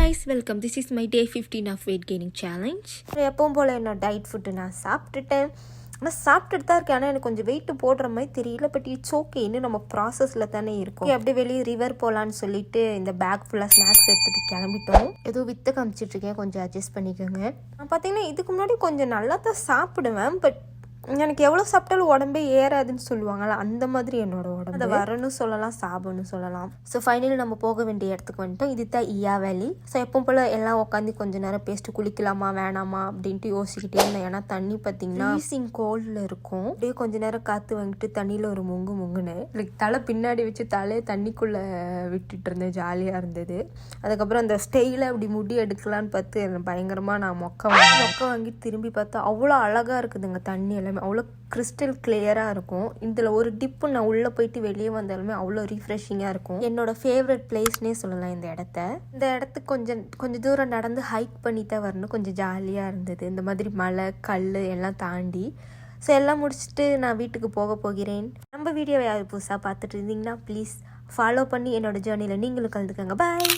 guys, welcome. This is my day 15 of weight gaining challenge. எப்பவும் போல் என்னோட diet food நான் சாப்பிட்டுட்டேன். ஆனால் சாப்பிட்டுட்டு தான் இருக்கேன். ஆனால் எனக்கு கொஞ்சம் வெயிட்டு போடுற மாதிரி தெரியல. பட் இட்ஸ் ஓகே, இன்னும் நம்ம ப்ராசஸில் தானே இருக்கும். அப்படியே வெளியே ரிவர் போகலான்னு சொல்லிட்டு இந்த பேக் ஃபுல்லாக ஸ்நாக்ஸ் எடுத்துகிட்டு கிளம்பிட்டோம். ஏதோ வித்த காமிச்சிட்ருக்கேன், கொஞ்சம் அட்ஜஸ்ட் பண்ணிக்கோங்க. நான் பார்த்தீங்கன்னா இதுக்கு முன்னாடி கொஞ்சம் நல்லா தான் சாப்பிடுவேன். பட் எனக்கு எவ்வளோ சாப்பிட்டாலும் உடம்பே ஏறாதுன்னு சொல்லுவாங்கள்ல, அந்த மாதிரி என்னோட உடம்பு. அதை வரன்னு சொல்லலாம், சாப்பிடணும்னு சொல்லலாம். ஸோ ஃபைனலி நம்ம போக வேண்டிய இடத்துக்கு வந்துட்டோம். இது தான் ஈயா வேலி. ஸோ எப்பவும் போல் எல்லாம் உட்காந்து கொஞ்சம் நேரம் பேசிட்டு குளிக்கலாமா வேணாமா அப்படின்ட்டு யோசிக்கிட்டே இருந்தேன். ஏன்னா தண்ணி பார்த்தீங்கன்னா ஃப்ரீசிங் கோல்டில் இருக்கும். அப்படியே கொஞ்சம் நேரம் காற்று வாங்கிட்டு தண்ணியில் ஒரு முங்குன்னு லைக் தலை பின்னாடி வச்சு தலையை தண்ணிக்குள்ளே விட்டுட்டு இருந்தேன். ஜாலியாக இருந்தது. அதுக்கப்புறம் அந்த ஸ்டெயிலை அப்படி முடி எடுக்கலான்னு பார்த்து பயங்கரமாக நான் மொக்க வாங்கி திரும்பி பார்த்தா அவ்வளோ அழகாக இருக்குதுங்க. தண்ணி எல்லாமே அவ்வளோ கிறிஸ்டல் கிளியராக இருக்கும். இதில் ஒரு டிப்பு நான் உள்ளே போயிட்டு வெளியே வந்தாலுமே அவ்வளோ ரீஃப்ரெஷிங்காக இருக்கும். என்னோடய ஃபேவரட் பிளேஸ்னே சொல்லலாம் இந்த இடத்துக்கு கொஞ்சம் தூரம் நடந்து ஹைக் பண்ணி தான் வரணும். கொஞ்சம் ஜாலியாக இருந்தது. இந்த மாதிரி மலை கல் எல்லாம் தாண்டி. ஸோ எல்லாம் முடிச்சுட்டு நான் வீட்டுக்கு போகிறேன். நம்ம வீடியோவை யார் புதுசாக பார்த்துட்டு இருந்தீங்கன்னா ப்ளீஸ் ஃபாலோ பண்ணி என்னோடய ஜேர்னியில் நீங்களும் கலந்துக்கோங்க. பாய்.